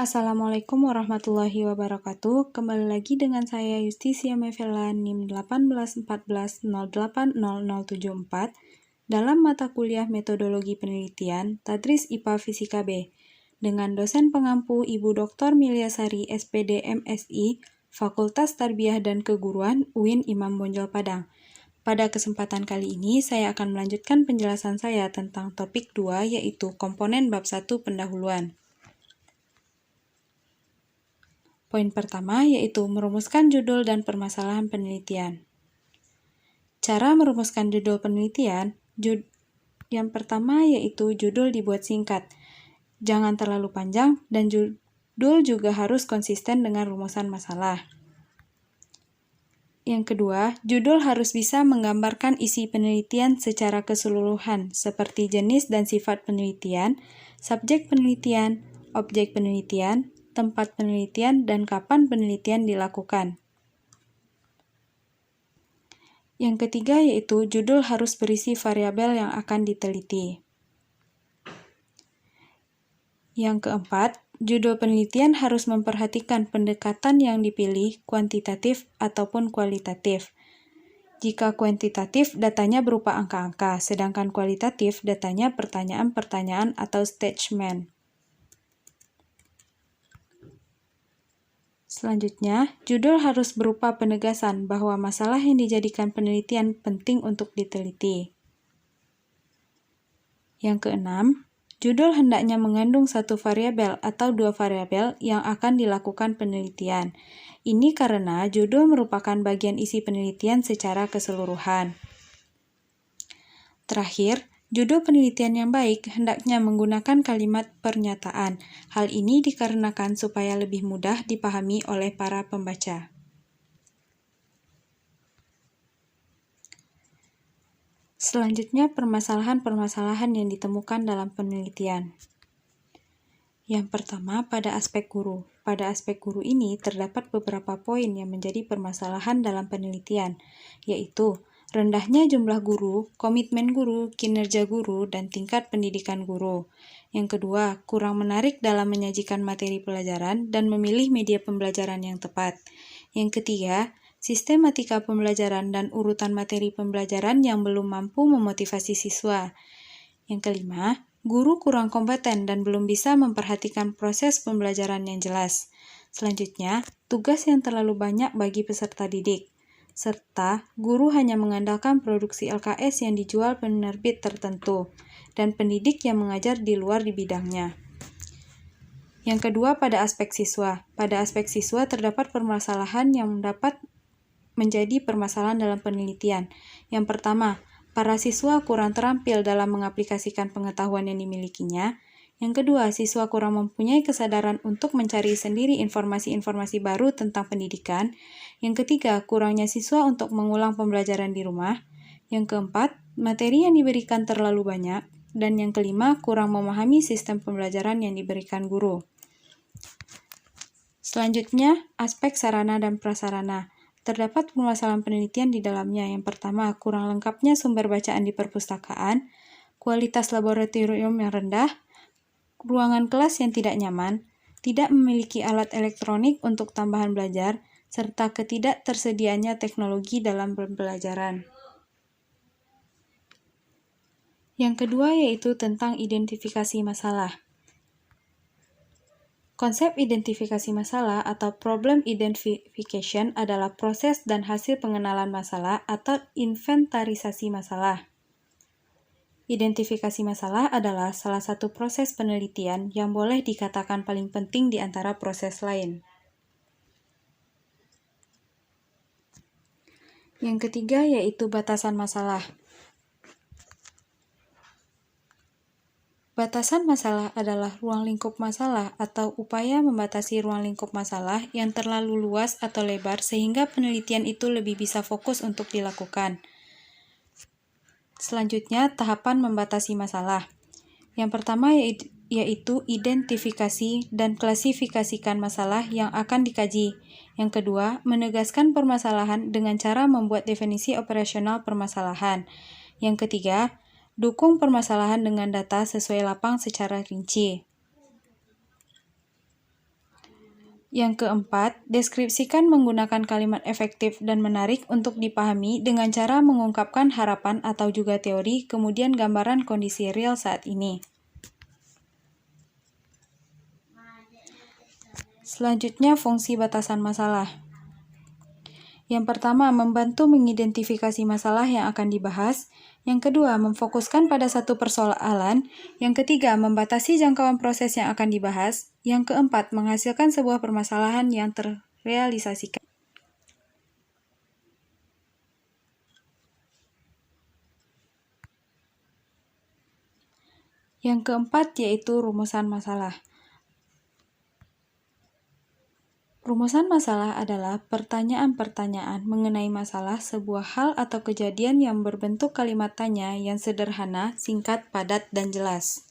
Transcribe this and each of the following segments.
Assalamualaikum warahmatullahi wabarakatuh. Kembali lagi dengan saya Yustisia Mevela NIM 1814080074 dalam mata kuliah Metodologi Penelitian Tadris IPA Fisika B dengan dosen pengampu Ibu Dr. Milyasari SPD MSI Fakultas Tarbiyah dan Keguruan UIN Imam Bonjol Padang. Pada kesempatan kali ini saya akan melanjutkan penjelasan saya tentang topik 2 yaitu komponen bab 1 pendahuluan. Poin pertama yaitu merumuskan judul dan permasalahan penelitian. Cara merumuskan judul penelitian, yang pertama yaitu judul dibuat singkat. Jangan terlalu panjang dan judul juga harus konsisten dengan rumusan masalah. Yang kedua, judul harus bisa menggambarkan isi penelitian secara keseluruhan seperti jenis dan sifat penelitian, subjek penelitian, objek penelitian, tempat penelitian, dan kapan penelitian dilakukan. Yang ketiga yaitu judul harus berisi variabel yang akan diteliti. Yang keempat, judul penelitian harus memperhatikan pendekatan yang dipilih, kuantitatif ataupun kualitatif. Jika kuantitatif, datanya berupa angka-angka, sedangkan kualitatif, datanya pertanyaan-pertanyaan atau statement. Selanjutnya, judul harus berupa penegasan bahwa masalah yang dijadikan penelitian penting untuk diteliti. Yang keenam, judul hendaknya mengandung satu variabel atau dua variabel yang akan dilakukan penelitian. Ini karena judul merupakan bagian isi penelitian secara keseluruhan. Terakhir, judul penelitian yang baik hendaknya menggunakan kalimat pernyataan. Hal ini dikarenakan supaya lebih mudah dipahami oleh para pembaca. Selanjutnya, permasalahan-permasalahan yang ditemukan dalam penelitian. Yang pertama, pada aspek guru. Pada aspek guru ini terdapat beberapa poin yang menjadi permasalahan dalam penelitian, yaitu rendahnya jumlah guru, komitmen guru, kinerja guru, dan tingkat pendidikan guru. Yang kedua, kurang menarik dalam menyajikan materi pelajaran dan memilih media pembelajaran yang tepat. Yang ketiga, sistematika pembelajaran dan urutan materi pembelajaran yang belum mampu memotivasi siswa. Yang kelima, guru kurang kompeten dan belum bisa memperhatikan proses pembelajaran yang jelas. Selanjutnya, tugas yang terlalu banyak bagi peserta didik. Serta guru hanya mengandalkan produksi LKS yang dijual penerbit tertentu, dan pendidik yang mengajar di luar di bidangnya. Yang kedua, pada aspek siswa. Pada aspek siswa terdapat permasalahan yang dapat menjadi permasalahan dalam penelitian. Yang pertama, para siswa kurang terampil dalam mengaplikasikan pengetahuan yang dimilikinya. Yang kedua, siswa kurang mempunyai kesadaran untuk mencari sendiri informasi-informasi baru tentang pendidikan. Yang ketiga, kurangnya siswa untuk mengulang pembelajaran di rumah. Yang keempat, materi yang diberikan terlalu banyak. Dan yang kelima, kurang memahami sistem pembelajaran yang diberikan guru. Selanjutnya, aspek sarana dan prasarana. Terdapat permasalahan penelitian di dalamnya. Yang pertama, kurang lengkapnya sumber bacaan di perpustakaan, kualitas laboratorium yang rendah, ruangan kelas yang tidak nyaman, tidak memiliki alat elektronik untuk tambahan belajar, serta ketidaktersediaannya teknologi dalam pembelajaran. Yang kedua yaitu tentang identifikasi masalah. Konsep identifikasi masalah atau problem identification adalah proses dan hasil pengenalan masalah atau inventarisasi masalah. Identifikasi masalah adalah salah satu proses penelitian yang boleh dikatakan paling penting di antara proses lain. Yang ketiga yaitu batasan masalah. Batasan masalah adalah ruang lingkup masalah atau upaya membatasi ruang lingkup masalah yang terlalu luas atau lebar sehingga penelitian itu lebih bisa fokus untuk dilakukan. Selanjutnya, tahapan membatasi masalah. Yang pertama yaitu identifikasi dan klasifikasikan masalah yang akan dikaji. Yang kedua, menegaskan permasalahan dengan cara membuat definisi operasional permasalahan. Yang ketiga, dukung permasalahan dengan data sesuai lapang secara rinci. Yang keempat, deskripsikan menggunakan kalimat efektif dan menarik untuk dipahami dengan cara mengungkapkan harapan atau juga teori, kemudian gambaran kondisi real saat ini. Selanjutnya, fungsi batasan masalah. Yang pertama, membantu mengidentifikasi masalah yang akan dibahas. Yang kedua, memfokuskan pada satu persoalan. Yang ketiga, membatasi jangkauan proses yang akan dibahas. Yang keempat, menghasilkan sebuah permasalahan yang terrealisasikan. Yang keempat yaitu rumusan masalah. Rumusan masalah adalah pertanyaan-pertanyaan mengenai masalah sebuah hal atau kejadian yang berbentuk kalimat tanya yang sederhana, singkat, padat, dan jelas.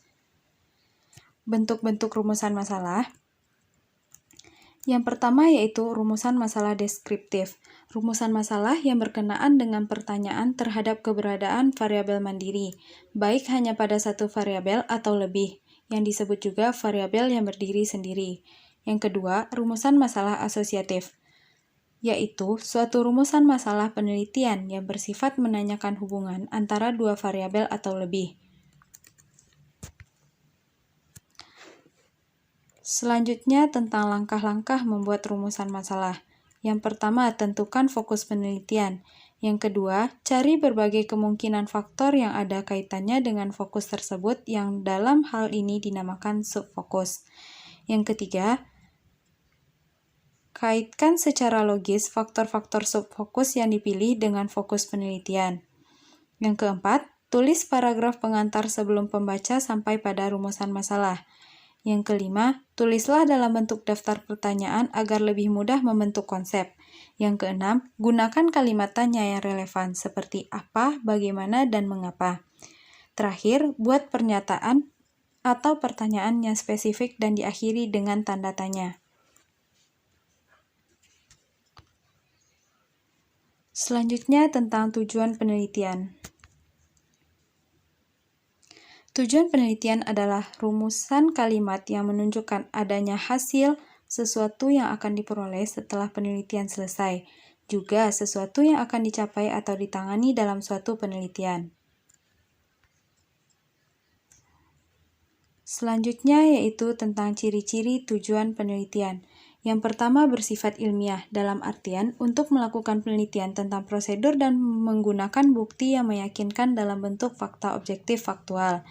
Bentuk-bentuk rumusan masalah. Yang pertama yaitu rumusan masalah deskriptif. Rumusan masalah yang berkenaan dengan pertanyaan terhadap keberadaan variabel mandiri, baik hanya pada satu variabel atau lebih, yang disebut juga variabel yang berdiri sendiri. Yang kedua, rumusan masalah asosiatif, yaitu suatu rumusan masalah penelitian yang bersifat menanyakan hubungan antara dua variabel atau lebih. Selanjutnya tentang langkah-langkah membuat rumusan masalah. Yang pertama, tentukan fokus penelitian. Yang kedua, cari berbagai kemungkinan faktor yang ada kaitannya dengan fokus tersebut yang dalam hal ini dinamakan subfokus. Yang ketiga, kaitkan secara logis faktor-faktor subfokus yang dipilih dengan fokus penelitian. Yang keempat, tulis paragraf pengantar sebelum pembaca sampai pada rumusan masalah. Yang kelima, tulislah dalam bentuk daftar pertanyaan agar lebih mudah membentuk konsep. Yang keenam, gunakan kalimat tanya yang relevan seperti apa, bagaimana, dan mengapa. Terakhir, buat pernyataan atau pertanyaan yang spesifik dan diakhiri dengan tanda tanya. Selanjutnya tentang tujuan penelitian. Tujuan penelitian adalah rumusan kalimat yang menunjukkan adanya hasil sesuatu yang akan diperoleh setelah penelitian selesai, juga sesuatu yang akan dicapai atau ditangani dalam suatu penelitian. Selanjutnya yaitu tentang ciri-ciri tujuan penelitian. Yang pertama bersifat ilmiah, dalam artian untuk melakukan penelitian tentang prosedur dan menggunakan bukti yang meyakinkan dalam bentuk fakta objektif faktual.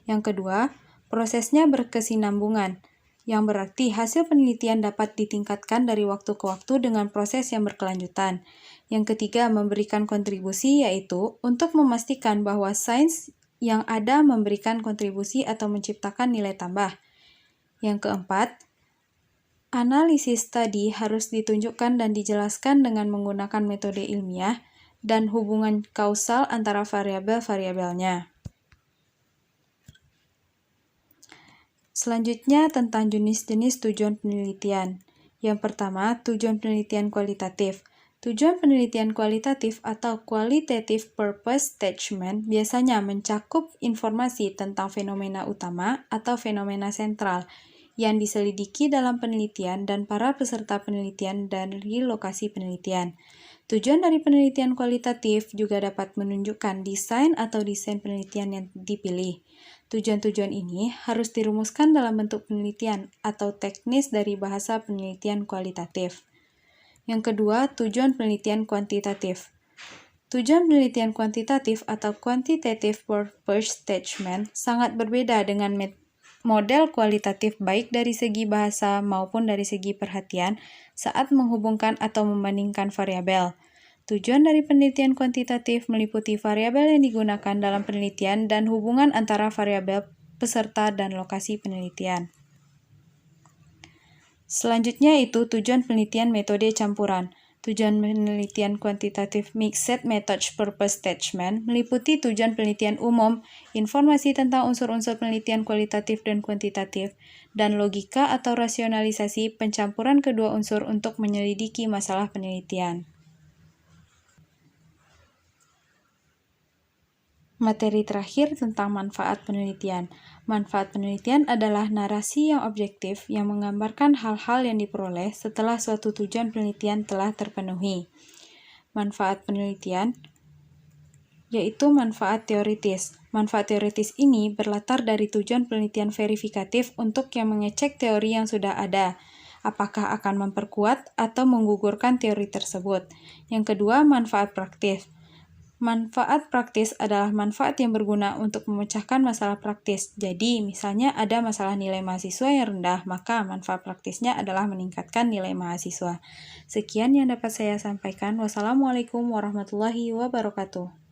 Yang kedua, prosesnya berkesinambungan, yang berarti hasil penelitian dapat ditingkatkan dari waktu ke waktu dengan proses yang berkelanjutan. Yang ketiga, memberikan kontribusi, yaitu untuk memastikan bahwa sains yang ada memberikan kontribusi atau menciptakan nilai tambah. Yang keempat, analisis tadi harus ditunjukkan dan dijelaskan dengan menggunakan metode ilmiah dan hubungan kausal antara variabel-variabelnya. Selanjutnya tentang jenis-jenis tujuan penelitian. Yang pertama, tujuan penelitian kualitatif. Tujuan penelitian kualitatif atau qualitative purpose statement biasanya mencakup informasi tentang fenomena utama atau fenomena sentral yang diselidiki dalam penelitian dan para peserta penelitian dari lokasi penelitian. Tujuan dari penelitian kualitatif juga dapat menunjukkan desain atau desain penelitian yang dipilih. Tujuan-tujuan ini harus dirumuskan dalam bentuk penelitian atau teknis dari bahasa penelitian kualitatif. Yang kedua, tujuan penelitian kuantitatif. Tujuan penelitian kuantitatif atau quantitative purpose statement sangat berbeda dengan model kualitatif baik dari segi bahasa maupun dari segi perhatian saat menghubungkan atau membandingkan variabel. Tujuan dari penelitian kuantitatif meliputi variabel yang digunakan dalam penelitian dan hubungan antara variabel peserta dan lokasi penelitian. Selanjutnya itu tujuan penelitian metode campuran. Tujuan penelitian kuantitatif Mixed Method Purpose Statement meliputi tujuan penelitian umum, informasi tentang unsur-unsur penelitian kualitatif dan kuantitatif, dan logika atau rasionalisasi pencampuran kedua unsur untuk menyelidiki masalah penelitian. Materi terakhir tentang manfaat penelitian. Manfaat penelitian adalah narasi yang objektif yang menggambarkan hal-hal yang diperoleh setelah suatu tujuan penelitian telah terpenuhi. Manfaat penelitian yaitu manfaat teoritis. Manfaat teoritis ini berlatar dari tujuan penelitian verifikatif untuk yang mengecek teori yang sudah ada, apakah akan memperkuat atau menggugurkan teori tersebut. Yang kedua, manfaat praktis. Manfaat praktis adalah manfaat yang berguna untuk memecahkan masalah praktis. Jadi, misalnya ada masalah nilai mahasiswa yang rendah, maka manfaat praktisnya adalah meningkatkan nilai mahasiswa. Sekian yang dapat saya sampaikan. Wassalamualaikum warahmatullahi wabarakatuh.